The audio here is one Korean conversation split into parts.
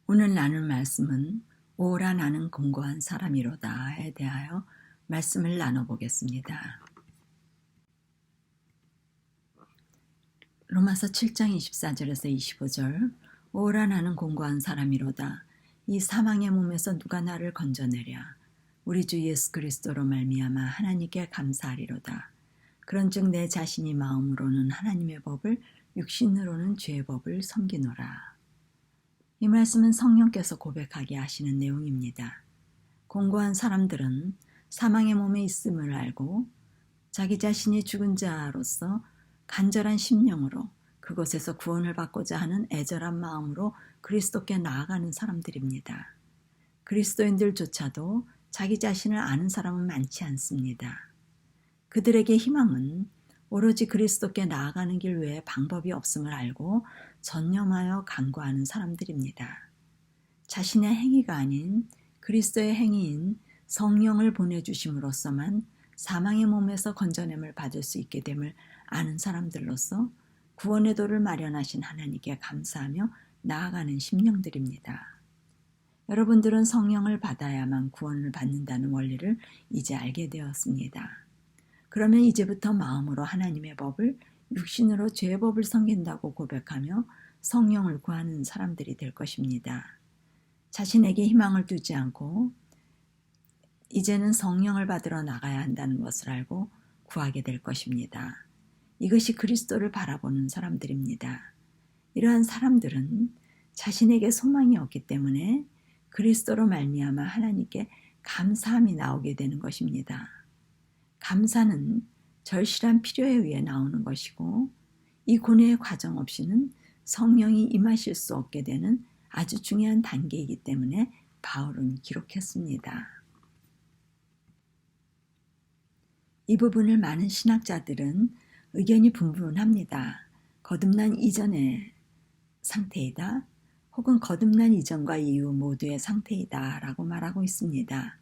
오늘 나눌 말씀은 오라 나는 공고한 사람이로다에 대하여 말씀을 나눠보겠습니다. 로마서 7장 24절에서 25절 오라 나는 공고한 사람이로다. 이 사망의 몸에서 누가 나를 건져내랴. 우리 주 예수 그리스도로 말미암아 하나님께 감사하리로다. 그런즉 내 자신이 마음으로는 하나님의 법을 육신으로는 죄의 법을 섬기노라. 이 말씀은 성령께서 고백하게 하시는 내용입니다. 공고한 사람들은 사망의 몸에 있음을 알고 자기 자신이 죽은 자로서 간절한 심령으로 그곳에서 구원을 받고자 하는 애절한 마음으로 그리스도께 나아가는 사람들입니다. 그리스도인들조차도 자기 자신을 아는 사람은 많지 않습니다. 그들에게 희망은 오로지 그리스도께 나아가는 길 외에 방법이 없음을 알고 전념하여 간구하는 사람들입니다. 자신의 행위가 아닌 그리스도의 행위인 성령을 보내주심으로써만 사망의 몸에서 건져냄을 받을 수 있게 됨을 아는 사람들로서 구원의 도를 마련하신 하나님께 감사하며 나아가는 심령들입니다. 여러분들은 성령을 받아야만 구원을 받는다는 원리를 이제 알게 되었습니다. 그러면 이제부터 마음으로 하나님의 법을 육신으로 죄의 법을 섬긴다고 고백하며 성령을 구하는 사람들이 될 것입니다. 자신에게 희망을 두지 않고 이제는 성령을 받으러 나가야 한다는 것을 알고 구하게 될 것입니다. 이것이 그리스도를 바라보는 사람들입니다. 이러한 사람들은 자신에게 소망이 없기 때문에 그리스도로 말미암아 하나님께 감사함이 나오게 되는 것입니다. 감사는 절실한 필요에 의해 나오는 것이고 이 고뇌의 과정 없이는 성령이 임하실 수 없게 되는 아주 중요한 단계이기 때문에 바울은 기록했습니다. 이 부분을 많은 신학자들은 의견이 분분합니다. 거듭난 이전의 상태이다 혹은 거듭난 이전과 이후 모두의 상태이다 라고 말하고 있습니다.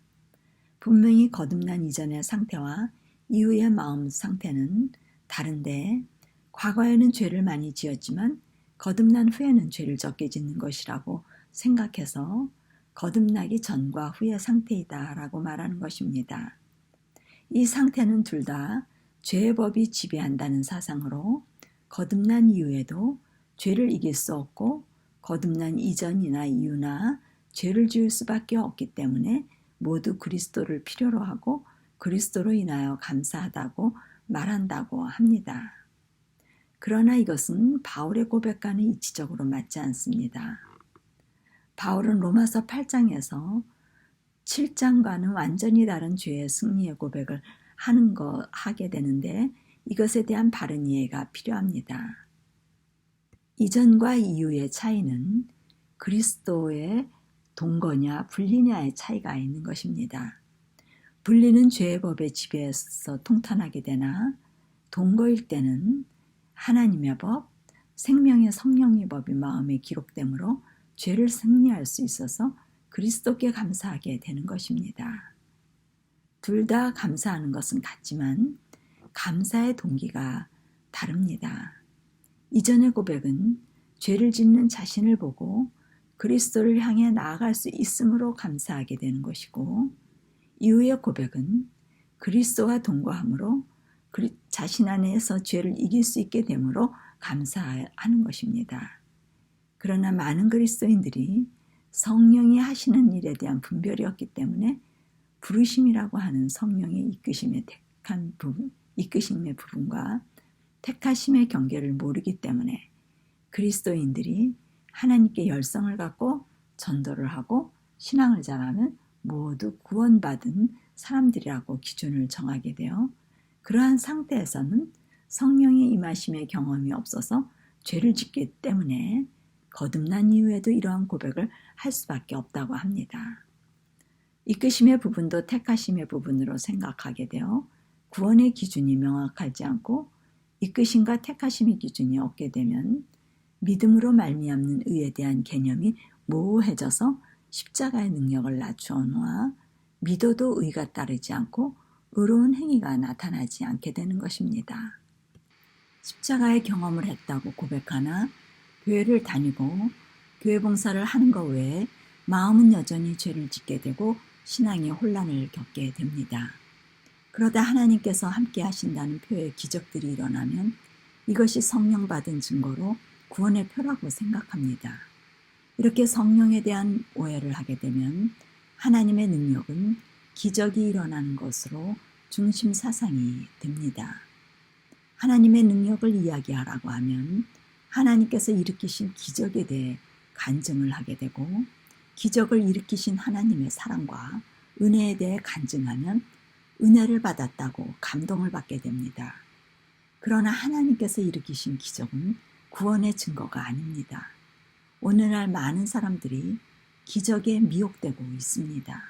분명히 거듭난 이전의 상태와 이후의 마음 상태는 다른데 과거에는 죄를 많이 지었지만 거듭난 후에는 죄를 적게 짓는 것이라고 생각해서 거듭나기 전과 후의 상태이다 라고 말하는 것입니다. 이 상태는 둘 다 죄의 법이 지배한다는 사상으로 거듭난 이후에도 죄를 이길 수 없고 거듭난 이전이나 이후나 죄를 지을 수밖에 없기 때문에 모두 그리스도를 필요로 하고 그리스도로 인하여 감사하다고 말한다고 합니다. 그러나 이것은 바울의 고백과는 이치적으로 맞지 않습니다. 바울은 로마서 8장에서 7장과는 완전히 다른 죄의 승리의 고백을 하게 되는데 이것에 대한 바른 이해가 필요합니다. 이전과 이후의 차이는 그리스도의 동거냐 분리냐의 차이가 있는 것입니다. 분리는 죄의 법의 지배에서 통탄하게 되나 동거일 때는 하나님의 법, 생명의 성령의 법이 마음에 기록되므로 죄를 승리할 수 있어서 그리스도께 감사하게 되는 것입니다. 둘 다 감사하는 것은 같지만 감사의 동기가 다릅니다. 이전의 고백은 죄를 짓는 자신을 보고 그리스도를 향해 나아갈 수 있음으로 감사하게 되는 것이고 이후의 고백은 그리스도와 동거함으로 자신 안에서 죄를 이길 수 있게 되므로 감사하는 것입니다. 그러나 많은 그리스도인들이 성령이 하시는 일에 대한 분별이 없기 때문에 부르심이라고 하는 성령의 이끄심의 부분과 택하심의 경계를 모르기 때문에 그리스도인들이 하나님께 열성을 갖고 전도를 하고 신앙을 잘하면 모두 구원받은 사람들이라고 기준을 정하게 되어 그러한 상태에서는 성령의 임하심의 경험이 없어서 죄를 짓기 때문에 거듭난 이후에도 이러한 고백을 할 수밖에 없다고 합니다. 이끄심의 부분도 택하심의 부분으로 생각하게 되어 구원의 기준이 명확하지 않고 이끄심과 택하심의 기준이 없게 되면 믿음으로 말미암는 의에 대한 개념이 모호해져서 십자가의 능력을 낮추어 놓아 믿어도 의가 따르지 않고 의로운 행위가 나타나지 않게 되는 것입니다. 십자가의 경험을 했다고 고백하나 교회를 다니고 교회 봉사를 하는 것 외에 마음은 여전히 죄를 짓게 되고 신앙의 혼란을 겪게 됩니다. 그러다 하나님께서 함께 하신다는 표의 기적들이 일어나면 이것이 성령 받은 증거로 구원의 표라고 생각합니다. 이렇게 성령에 대한 오해를 하게 되면 하나님의 능력은 기적이 일어나는 것으로 중심 사상이 됩니다. 하나님의 능력을 이야기하라고 하면 하나님께서 일으키신 기적에 대해 간증을 하게 되고, 기적을 일으키신 하나님의 사랑과 은혜에 대해 간증하면 은혜를 받았다고 감동을 받게 됩니다. 그러나 하나님께서 일으키신 기적은 구원의 증거가 아닙니다. 오늘날 많은 사람들이 기적에 미혹되고 있습니다.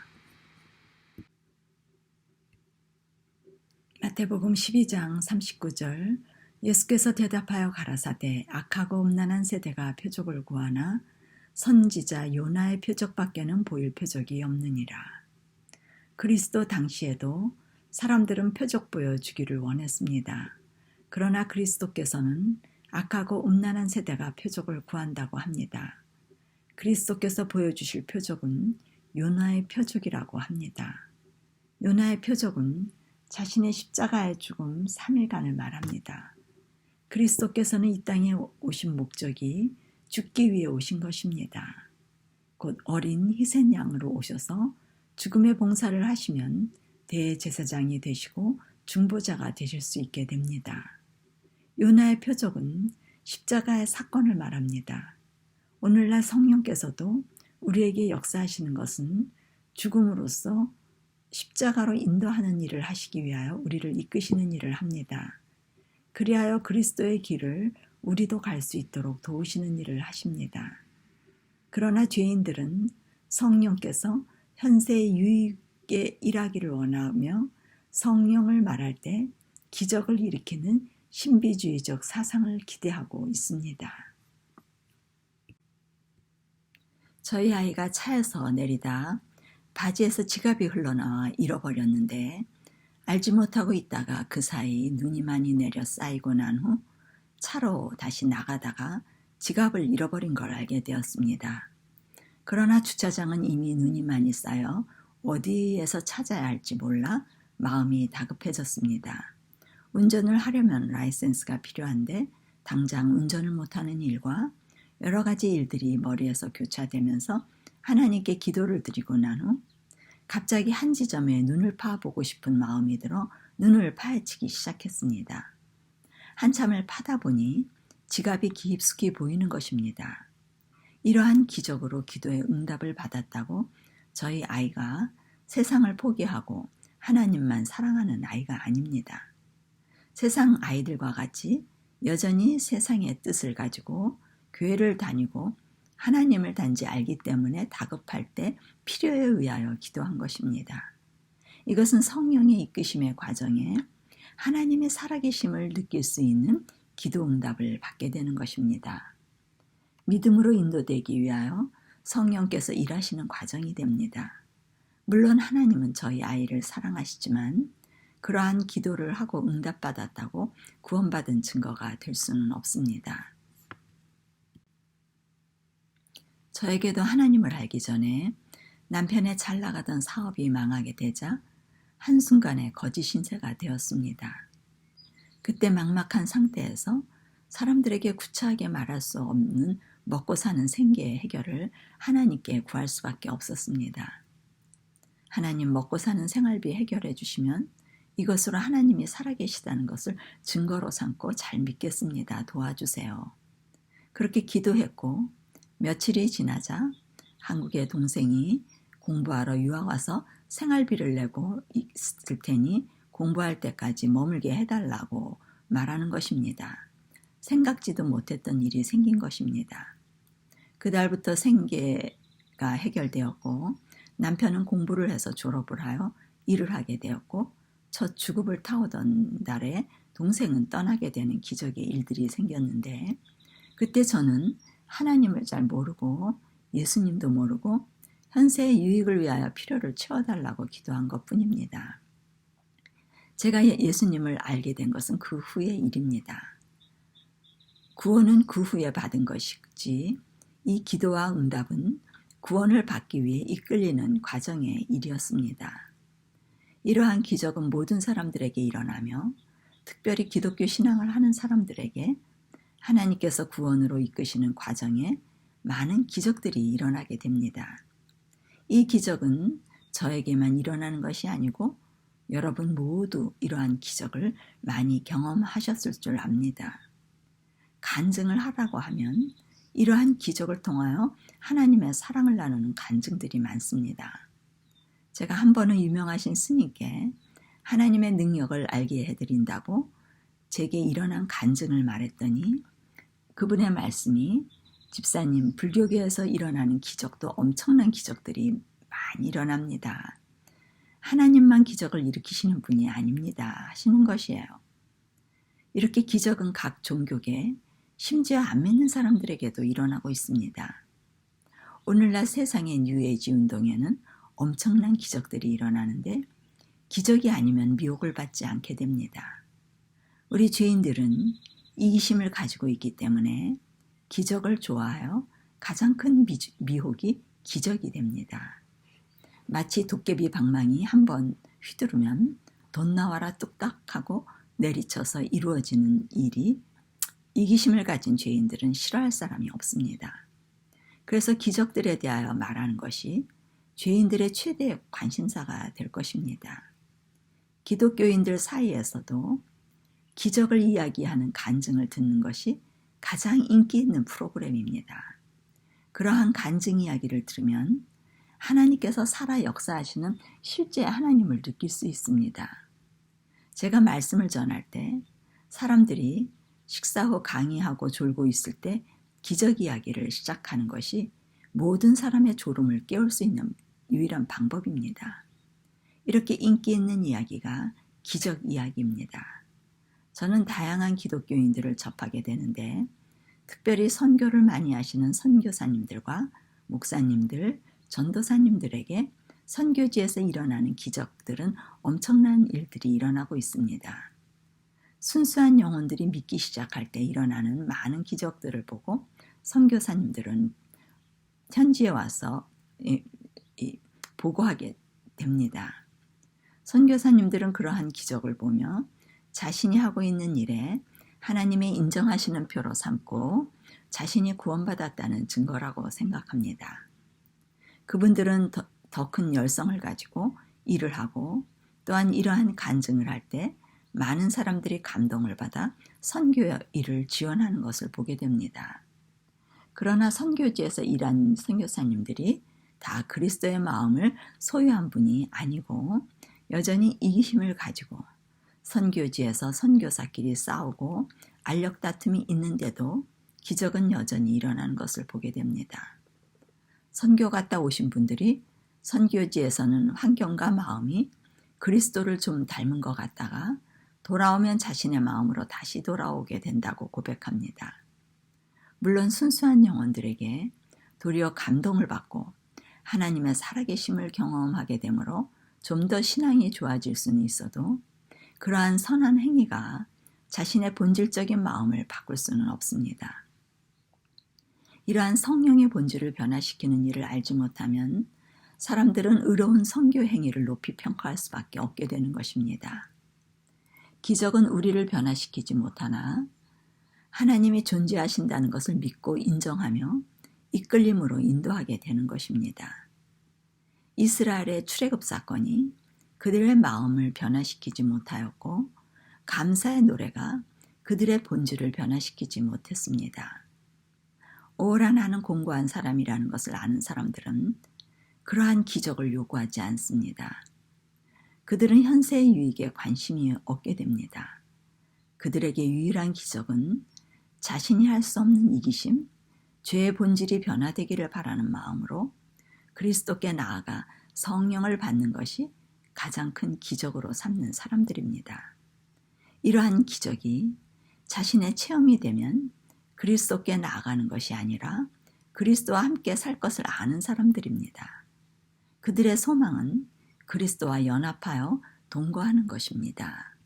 마태복음 12장 39절, 예수께서 대답하여 가라사대 악하고 음란한 세대가 표적을 구하나 선지자 요나의 표적밖에는 보일 표적이 없느니라. 그리스도 당시에도 사람들은 표적 보여주기를 원했습니다. 그러나 그리스도께서는 악하고 음란한 세대가 표적을 구한다고 합니다. 그리스도께서 보여주실 표적은 요나의 표적이라고 합니다. 요나의 표적은 자신의 십자가의 죽음 3일간을 말합니다. 그리스도께서는 이 땅에 오신 목적이 죽기 위해 오신 것입니다. 곧 어린 희생 양으로 오셔서 죽음의 봉사를 하시면 대제사장이 되시고 중보자가 되실 수 있게 됩니다. 요나의 표적은 십자가의 사건을 말합니다. 오늘날 성령께서도 우리에게 역사하시는 것은 죽음으로써 십자가로 인도하는 일을 하시기 위하여 우리를 이끄시는 일을 합니다. 그리하여 그리스도의 길을 우리도 갈 수 있도록 도우시는 일을 하십니다. 그러나 죄인들은 성령께서 현세의 유익에 일하기를 원하며 성령을 말할 때 기적을 일으키는 신비주의적 사상을 기대하고 있습니다. 저희 아이가 차에서 내리다 바지에서 지갑이 흘러나와 잃어버렸는데 알지 못하고 있다가 그 사이 눈이 많이 내려 쌓이고 난 후 차로 다시 나가다가 지갑을 잃어버린 걸 알게 되었습니다. 그러나 주차장은 이미 눈이 많이 쌓여 어디에서 찾아야 할지 몰라 마음이 다급해졌습니다. 운전을 하려면 라이센스가 필요한데 당장 운전을 못하는 일과 여러 가지 일들이 머리에서 교차되면서 하나님께 기도를 드리고 난 후 갑자기 한 지점에 눈을 파보고 싶은 마음이 들어 눈을 파헤치기 시작했습니다. 한참을 파다 보니 지갑이 깊숙이 보이는 것입니다. 이러한 기적으로 기도의 응답을 받았다고 저희 아이가 세상을 포기하고 하나님만 사랑하는 아이가 아닙니다. 세상 아이들과 같이 여전히 세상의 뜻을 가지고 교회를 다니고 하나님을 단지 알기 때문에 다급할 때 필요에 의하여 기도한 것입니다. 이것은 성령의 이끄심의 과정에 하나님의 살아계심을 느낄 수 있는 기도 응답을 받게 되는 것입니다. 믿음으로 인도되기 위하여 성령께서 일하시는 과정이 됩니다. 물론 하나님은 저희 아이를 사랑하시지만 그러한 기도를 하고 응답받았다고 구원받은 증거가 될 수는 없습니다. 저에게도 하나님을 알기 전에 남편의 잘 나가던 사업이 망하게 되자 한순간에 거짓 신세가 되었습니다. 그때 막막한 상태에서 사람들에게 구차하게 말할 수 없는 먹고 사는 생계의 해결을 하나님께 구할 수밖에 없었습니다. 하나님, 먹고 사는 생활비 해결해 주시면 이것으로 하나님이 살아계시다는 것을 증거로 삼고 잘 믿겠습니다. 도와주세요. 그렇게 기도했고 며칠이 지나자 한국의 동생이 공부하러 유학 와서 생활비를 내고 있을 테니 공부할 때까지 머물게 해달라고 말하는 것입니다. 생각지도 못했던 일이 생긴 것입니다. 그달부터 생계가 해결되었고 남편은 공부를 해서 졸업을 하여 일을 하게 되었고 첫 주급을 타오던 달에 동생은 떠나게 되는 기적의 일들이 생겼는데 그때 저는 하나님을 잘 모르고 예수님도 모르고 현세의 유익을 위하여 필요를 채워달라고 기도한 것뿐입니다. 제가 예수님을 알게 된 것은 그 후의 일입니다. 구원은 그 후에 받은 것이지 이 기도와 응답은 구원을 받기 위해 이끌리는 과정의 일이었습니다. 이러한 기적은 모든 사람들에게 일어나며 특별히 기독교 신앙을 하는 사람들에게 하나님께서 구원으로 이끄시는 과정에 많은 기적들이 일어나게 됩니다. 이 기적은 저에게만 일어나는 것이 아니고 여러분 모두 이러한 기적을 많이 경험하셨을 줄 압니다. 간증을 하라고 하면 이러한 기적을 통하여 하나님의 사랑을 나누는 간증들이 많습니다. 제가 한 번은 유명하신 스님께 하나님의 능력을 알게 해드린다고 제게 일어난 간증을 말했더니 그분의 말씀이 집사님, 불교계에서 일어나는 기적도 엄청난 기적들이 많이 일어납니다. 하나님만 기적을 일으키시는 분이 아닙니다 하시는 것이에요. 이렇게 기적은 각 종교계, 심지어 안 믿는 사람들에게도 일어나고 있습니다. 오늘날 세상의 뉴에이지 운동에는 엄청난 기적들이 일어나는데 기적이 아니면 미혹을 받지 않게 됩니다. 우리 죄인들은 이기심을 가지고 있기 때문에 기적을 좋아하여 가장 큰 미혹이 기적이 됩니다. 마치 도깨비 방망이 한번 휘두르면 돈 나와라 뚝딱 하고 내리쳐서 이루어지는 일이 이기심을 가진 죄인들은 싫어할 사람이 없습니다. 그래서 기적들에 대하여 말하는 것이 죄인들의 최대 관심사가 될 것입니다. 기독교인들 사이에서도 기적을 이야기하는 간증을 듣는 것이 가장 인기 있는 프로그램입니다. 그러한 간증 이야기를 들으면 하나님께서 살아 역사하시는 실제 하나님을 느낄 수 있습니다. 제가 말씀을 전할 때 사람들이 식사 후 강의하고 졸고 있을 때 기적 이야기를 시작하는 것이 모든 사람의 졸음을 깨울 수 있는 유일한 방법입니다. 이렇게 인기 있는 이야기가 기적 이야기입니다. 저는 다양한 기독교인들을 접하게 되는데 특별히 선교를 많이 하시는 선교사님들과 목사님들, 전도사님들에게 선교지에서 일어나는 기적들은 엄청난 일들이 일어나고 있습니다. 순수한 영혼들이 믿기 시작할 때 일어나는 많은 기적들을 보고 선교사님들은 현지에 와서 보고하게 됩니다. 선교사님들은 그러한 기적을 보며 자신이 하고 있는 일에 하나님의 인정하시는 표로 삼고 자신이 구원받았다는 증거라고 생각합니다. 그분들은 더 큰 열성을 가지고 일을 하고 또한 이러한 간증을 할 때 많은 사람들이 감동을 받아 선교 일을 지원하는 것을 보게 됩니다. 그러나 선교지에서 일한 선교사님들이 다 그리스도의 마음을 소유한 분이 아니고 여전히 이기심을 가지고 선교지에서 선교사끼리 싸우고 알력 다툼이 있는데도 기적은 여전히 일어나는 것을 보게 됩니다. 선교 갔다 오신 분들이 선교지에서는 환경과 마음이 그리스도를 좀 닮은 것 같다가 돌아오면 자신의 마음으로 다시 돌아오게 된다고 고백합니다. 물론 순수한 영혼들에게 도리어 감동을 받고 하나님의 살아계심을 경험하게 되므로 좀 더 신앙이 좋아질 수는 있어도 그러한 선한 행위가 자신의 본질적인 마음을 바꿀 수는 없습니다. 이러한 성령의 본질을 변화시키는 일을 알지 못하면 사람들은 의로운 선교 행위를 높이 평가할 수밖에 없게 되는 것입니다. 기적은 우리를 변화시키지 못하나 하나님이 존재하신다는 것을 믿고 인정하며 이끌림으로 인도하게 되는 것입니다. 이스라엘의 출애굽 사건이 그들의 마음을 변화시키지 못하였고 감사의 노래가 그들의 본질을 변화시키지 못했습니다. 오라 나는 공고한 사람이라는 것을 아는 사람들은 그러한 기적을 요구하지 않습니다. 그들은 현세의 유익에 관심이 없게 됩니다. 그들에게 유일한 기적은 자신이 할 수 없는 이기심, 죄의 본질이 변화되기를 바라는 마음으로 그리스도께 나아가 성령을 받는 것이 가장 큰 기적으로 삼는 사람들입니다. 이러한 기적이 자신의 체험이 되면 그리스도께 나아가는 것이 아니라 그리스도와 함께 살 것을 아는 사람들입니다. 그들의 소망은 그리스도와 연합하여 동거하는 것입니다.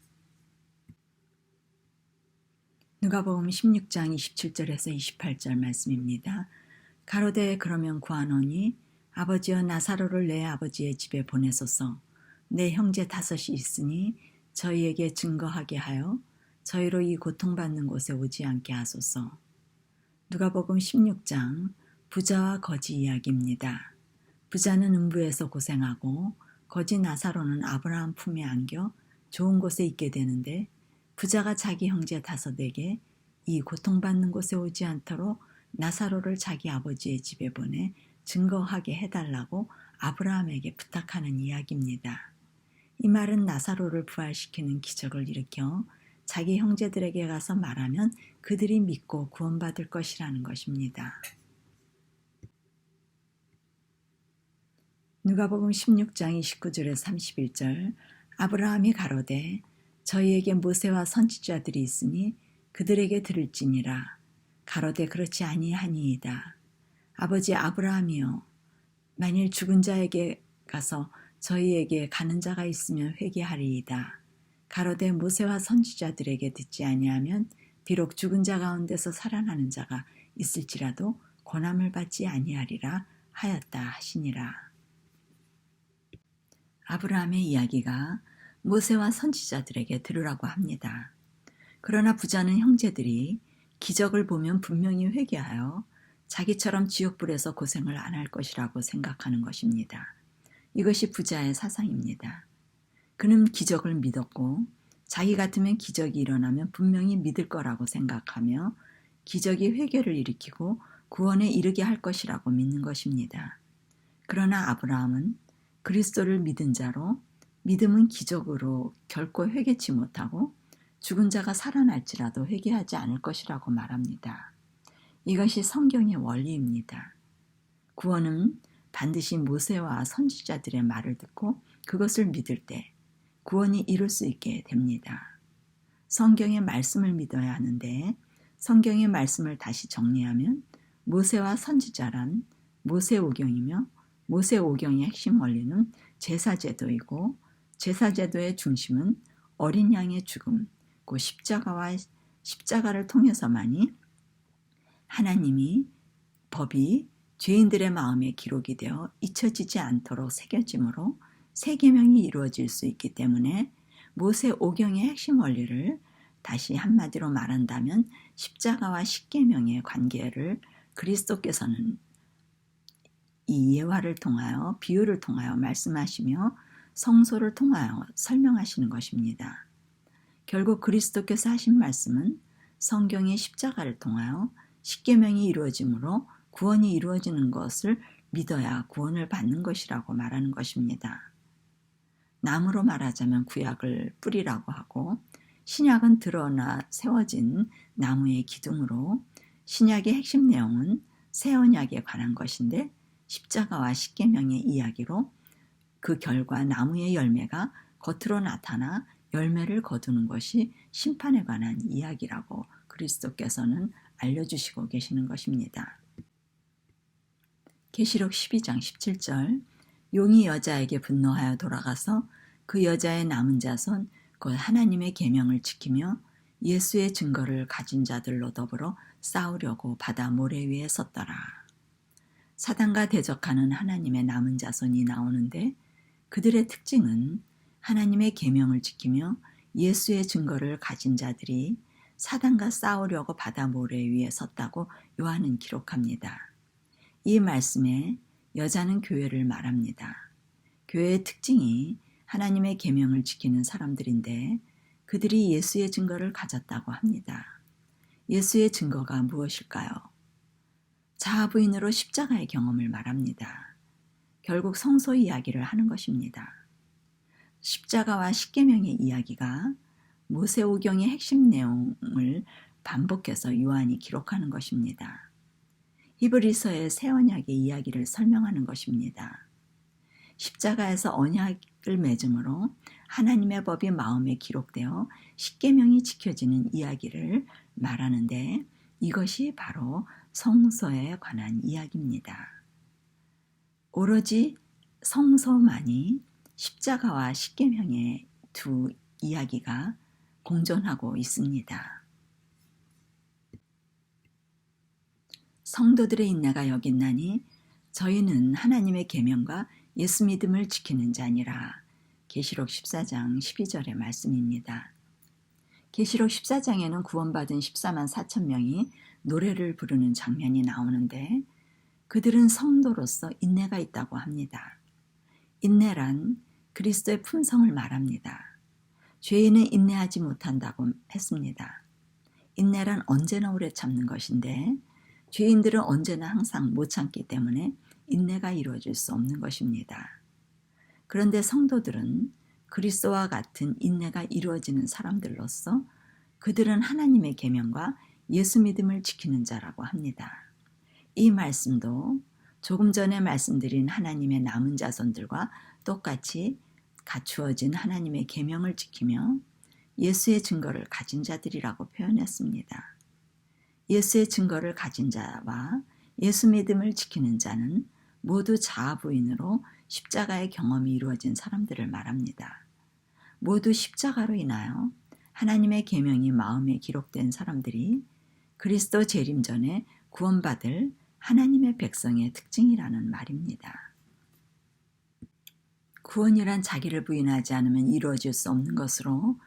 누가복음 16장 27절에서 28절 말씀입니다. 가로되 그러면 구하노니 아버지여 나사로를 내 아버지의 집에 보내소서. 내 형제 5이 있으니 저희에게 증거하게 하여 저희로 이 고통받는 곳에 오지 않게 하소서. 누가복음 16장 부자와 거지 이야기입니다. 부자는 음부에서 고생하고 거지 나사로는 아브라함 품에 안겨 좋은 곳에 있게 되는데 부자가 자기 형제 5에게 이 고통받는 곳에 오지 않도록 나사로를 자기 아버지의 집에 보내 증거하게 해달라고 아브라함에게 부탁하는 이야기입니다. 이 말은 나사로를 부활시키는 기적을 일으켜 자기 형제들에게 가서 말하면 그들이 믿고 구원받을 것이라는 것입니다. 누가복음 16장 29절에서 31절 아브라함이 가로되 저희에게 모세와 선지자들이 있으니 그들에게 들을지니라. 가로되 그렇지 아니하니이다. 아버지 아브라함이여 만일 죽은 자에게 가서 저희에게 가는 자가 있으면 회개하리이다. 가로되 모세와 선지자들에게 듣지 아니하면 비록 죽은 자 가운데서 살아나는 자가 있을지라도 권함을 받지 아니하리라 하였다 하시니라. 아브라함의 이야기가 모세와 선지자들에게 들으라고 합니다. 그러나 부자는 형제들이 기적을 보면 분명히 회개하여 자기처럼 지옥불에서 고생을 안 할 것이라고 생각하는 것입니다. 이것이 부자의 사상입니다. 그는 기적을 믿었고 자기 같으면 기적이 일어나면 분명히 믿을 거라고 생각하며 기적이 회개를 일으키고 구원에 이르게 할 것이라고 믿는 것입니다. 그러나 아브라함은 그리스도를 믿은 자로 믿음은 기적으로 결코 회개치 못하고 죽은 자가 살아날지라도 회개하지 않을 것이라고 말합니다. 이것이 성경의 원리입니다. 구원은 반드시 모세와 선지자들의 말을 듣고 그것을 믿을 때 구원이 이룰 수 있게 됩니다. 성경의 말씀을 믿어야 하는데 성경의 말씀을 다시 정리하면 모세와 선지자란 모세오경이며 모세오경의 핵심 원리는 제사제도이고 제사제도의 중심은 어린 양의 죽음, 그 십자가를 통해서만이 하나님이 법이 죄인들의 마음에 기록이 되어 잊혀지지 않도록 새겨짐으로 새 계명이 이루어질 수 있기 때문에 모세오경의 핵심 원리를 다시 한마디로 말한다면 십자가와 십계명의 관계를 그리스도께서는 이 예화를 통하여 비유를 통하여 말씀하시며 성소를 통하여 설명하시는 것입니다. 결국 그리스도께서 하신 말씀은 성경의 십자가를 통하여 십계명이 이루어지므로 구원이 이루어지는 것을 믿어야 구원을 받는 것이라고 말하는 것입니다. 나무로 말하자면 구약을 뿌리라고 하고 신약은 드러나 세워진 나무의 기둥으로 신약의 핵심 내용은 새 언약에 관한 것인데 십자가와 십계명의 이야기로 그 결과 나무의 열매가 겉으로 나타나 열매를 거두는 것이 심판에 관한 이야기라고 그리스도께서는 알려주시고 계시는 것입니다. 계시록 12장 17절 용이 여자에게 분노하여 돌아가서 그 여자의 남은 자손 곧 하나님의 계명을 지키며 예수의 증거를 가진 자들로 더불어 싸우려고 바다 모래 위에 섰더라. 사단과 대적하는 하나님의 남은 자손이 나오는데 그들의 특징은 하나님의 계명을 지키며 예수의 증거를 가진 자들이 사단과 싸우려고 바다 모래 위에 섰다고 요한은 기록합니다. 이 말씀에 여자는 교회를 말합니다. 교회의 특징이 하나님의 계명을 지키는 사람들인데 그들이 예수의 증거를 가졌다고 합니다. 예수의 증거가 무엇일까요? 자아부인으로 십자가의 경험을 말합니다. 결국 성소 이야기를 하는 것입니다. 십자가와 십계명의 이야기가 모세오경의 핵심 내용을 반복해서 요한이 기록하는 것입니다. 히브리서의 새 언약의 이야기를 설명하는 것입니다. 십자가에서 언약을 맺음으로 하나님의 법이 마음에 기록되어 십계명이 지켜지는 이야기를 말하는데 이것이 바로 성소에 관한 이야기입니다. 오로지 성소만이 십자가와 십계명의 두 이야기가 공존하고 있습니다. 성도들의 인내가 여기 있나니 저희는 하나님의 계명과 예수 믿음을 지키는 자니라. 계시록 14장 12절의 말씀입니다. 계시록 14장에는 구원받은 14만 4천 명이 노래를 부르는 장면이 나오는데 그들은 성도로서 인내가 있다고 합니다. 인내란 그리스도의 품성을 말합니다. 죄인은 인내하지 못한다고 했습니다. 인내란 언제나 오래 참는 것인데 죄인들은 언제나 항상 못 참기 때문에 인내가 이루어질 수 없는 것입니다. 그런데 성도들은 그리스도와 같은 인내가 이루어지는 사람들로서 그들은 하나님의 계명과 예수 믿음을 지키는 자라고 합니다. 이 말씀도 조금 전에 말씀드린 하나님의 남은 자손들과 똑같이 갖추어진 하나님의 계명을 지키며 예수의 증거를 가진 자들이라고 표현했습니다. 예수의 증거를 가진 자와 예수 믿음을 지키는 자는 모두 자아 부인으로 십자가의 경험이 이루어진 사람들을 말합니다. 모두 십자가로 인하여 하나님의 계명이 마음에 기록된 사람들이 그리스도 재림 전에 구원받을 하나님의 백성의 특징이라는 말입니다. 구원이란 자기를 부인하지 않으면 이루어질 수 없는 것으로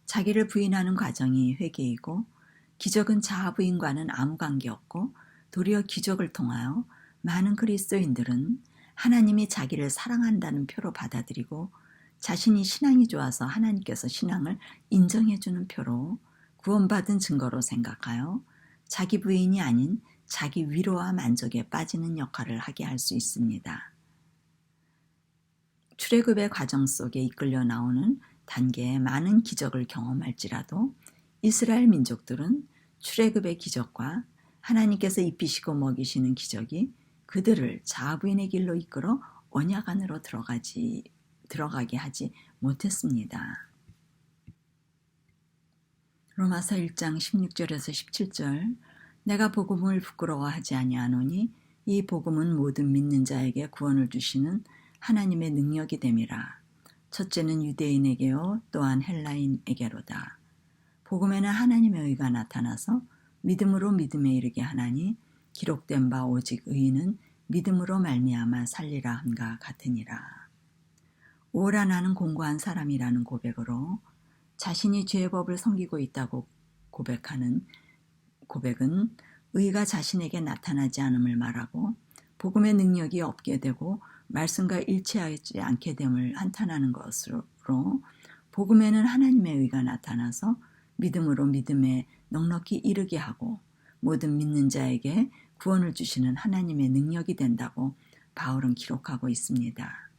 자기를 부인하는 과정이 회개이고 기적은 자아 부인과는 아무 관계없고 도리어 기적을 통하여 많은 그리스도인들은 하나님이 자기를 사랑한다는 표로 받아들이고 자신이 신앙이 좋아서 하나님께서 신앙을 인정해 주는 표로 구원받은 증거로 생각하여 자기 부인이 아닌 자기 위로와 만족에 빠지는 역할을 하게 할 수 있습니다. 출애굽의 과정 속에 이끌려 나오는 단계에 많은 기적을 경험할지라도 이스라엘 민족들은 출애굽의 기적과 하나님께서 입히시고 먹이시는 기적이 그들을 자아부인의 길로 이끌어 언약 안으로 들어가게 하지 못했습니다. 로마서 1장 16절에서 17절 내가 복음을 부끄러워하지 아니하노니 이 복음은 모든 믿는 자에게 구원을 주시는 하나님의 능력이 됨이라. 첫째는 유대인에게요 또한 헬라인에게로다. 복음에는 하나님의 의가 나타나서 믿음으로 믿음에 이르게 하나니 기록된 바 오직 의인은 믿음으로 말미암아 살리라 함과 같으니라. 오라 나는 공고한 사람이라는 고백으로 자신이 죄의 법을 섬기고 있다고 고백하는 고백은 의가 자신에게 나타나지 않음을 말하고 복음의 능력이 없게 되고 말씀과 일치하지 않게 됨을 한탄하는 것으로 복음에는 하나님의 의가 나타나서 믿음으로 믿음에 넉넉히 이르게 하고 모든 믿는 자에게 구원을 주시는 하나님의 능력이 된다고 바울은 기록하고 있습니다.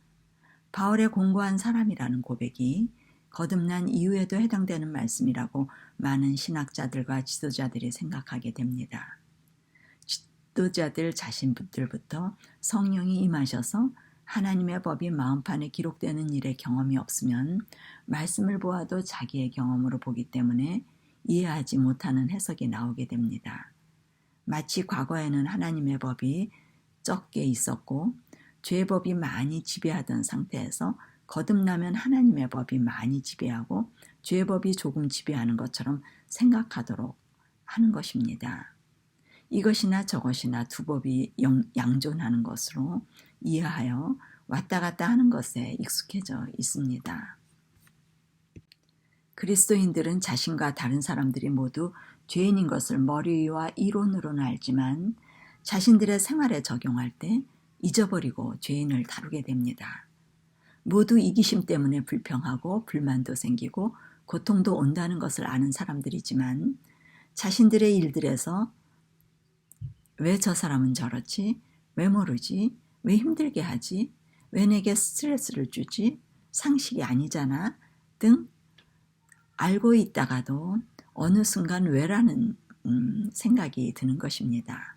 바울의 공고한 사람이라는 고백이 거듭난 이후에도 해당되는 말씀이라고 많은 신학자들과 지도자들이 생각하게 됩니다. 지도자들 자신들부터 성령이 임하셔서 하나님의 법이 마음판에 기록되는 일의 경험이 없으면 말씀을 보아도 자기의 경험으로 보기 때문에 이해하지 못하는 해석이 나오게 됩니다. 마치 과거에는 하나님의 법이 적게 있었고 죄법이 많이 지배하던 상태에서 거듭나면 하나님의 법이 많이 지배하고 죄법이 조금 지배하는 것처럼 생각하도록 하는 것입니다. 이것이나 저것이나 두 법이 양존하는 것으로 이해하여 왔다 갔다 하는 것에 익숙해져 있습니다. 그리스도인들은 자신과 다른 사람들이 모두 죄인인 것을 머리와 이론으로는 알지만 자신들의 생활에 적용할 때 잊어버리고 죄인을 다루게 됩니다. 모두 이기심 때문에 불평하고 불만도 생기고 고통도 온다는 것을 아는 사람들이지만 자신들의 일들에서 왜 저 사람은 저렇지? 왜 모르지? 왜 힘들게 하지? 왜 내게 스트레스를 주지? 상식이 아니잖아? 등 알고 있다가도 어느 순간 왜라는 생각이 드는 것입니다.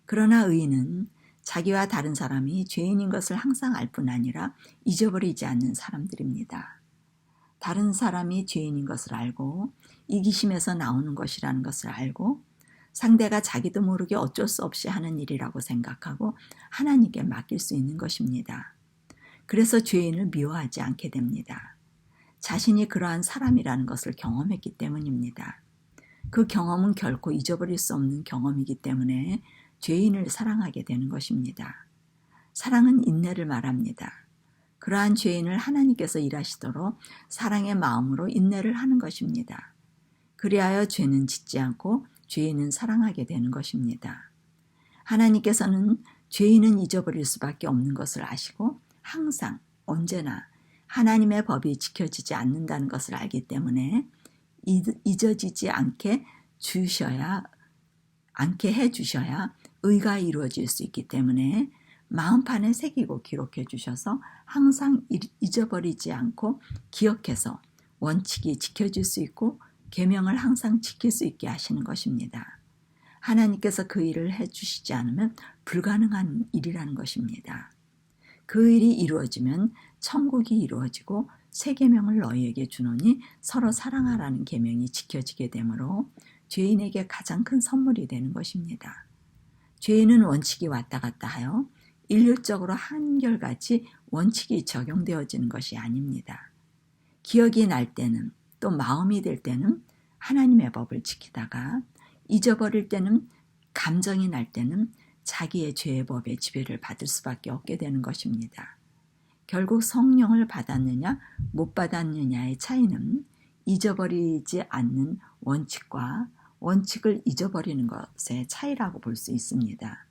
그러나 의인은 자기와 다른 사람이 죄인인 것을 항상 알 뿐 아니라 잊어버리지 않는 사람들입니다. 다른 사람이 죄인인 것을 알고 이기심에서 나오는 것이라는 것을 알고 상대가 자기도 모르게 어쩔 수 없이 하는 일이라고 생각하고 하나님께 맡길 수 있는 것입니다. 그래서 죄인을 미워하지 않게 됩니다. 자신이 그러한 사람이라는 것을 경험했기 때문입니다. 그 경험은 결코 잊어버릴 수 없는 경험이기 때문에 죄인을 사랑하게 되는 것입니다. 사랑은 인내를 말합니다. 그러한 죄인을 하나님께서 일하시도록 사랑의 마음으로 인내를 하는 것입니다. 그리하여 죄는 짓지 않고 죄인은 사랑하게 되는 것입니다. 하나님께서는 죄인은 잊어버릴 수밖에 없는 것을 아시고 항상 언제나 하나님의 법이 지켜지지 않는다는 것을 알기 때문에 잊어지지 않게 해주셔야 의가 이루어질 수 있기 때문에 마음판에 새기고 기록해 주셔서 항상 잊어버리지 않고 기억해서 원칙이 지켜질 수 있고 계명을 항상 지킬 수 있게 하시는 것입니다. 하나님께서 그 일을 해주시지 않으면 불가능한 일이라는 것입니다. 그 일이 이루어지면 천국이 이루어지고 새 계명을 너희에게 주노니 서로 사랑하라는 계명이 지켜지게 되므로 죄인에게 가장 큰 선물이 되는 것입니다. 죄인은 원칙이 왔다 갔다 하여 일률적으로 한결같이 원칙이 적용되어지는 것이 아닙니다. 기억이 날 때는 또 마음이 들 때는 하나님의 법을 지키다가 잊어버릴 때는 감정이 날 때는 자기의 죄의 법의 지배를 받을 수밖에 없게 되는 것입니다. 결국 성령을 받았느냐 못 받았느냐의 차이는 잊어버리지 않는 원칙과 원칙을 잊어버리는 것의 차이라고 볼 수 있습니다.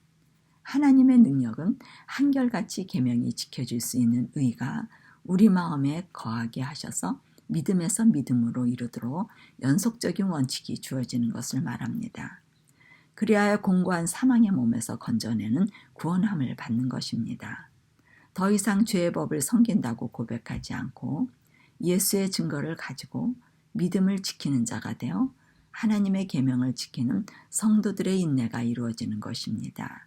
하나님의 능력은 한결같이 계명이 지켜질 수 있는 의가 우리 마음에 거하게 하셔서 믿음에서 믿음으로 이르도록 연속적인 원칙이 주어지는 것을 말합니다. 그리하여 공고한 사망의 몸에서 건져내는 구원함을 받는 것입니다. 더 이상 죄의 법을 섬긴다고 고백하지 않고 예수의 증거를 가지고 믿음을 지키는 자가 되어 하나님의 계명을 지키는 성도들의 인내가 이루어지는 것입니다.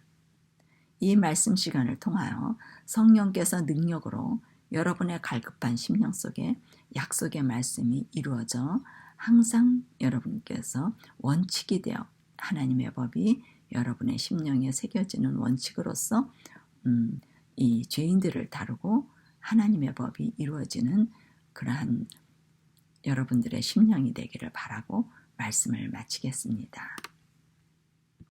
이 말씀 시간을 통하여 성령께서 능력으로 여러분의 갈급한 심령 속에 약속의 말씀이 이루어져 항상 여러분께서 원칙이 되어 하나님의 법이 여러분의 심령에 새겨지는 원칙으로서 이 죄인들을 다루고 하나님의 법이 이루어지는 그러한 여러분들의 심령이 되기를 바라고 말씀을 마치겠습니다.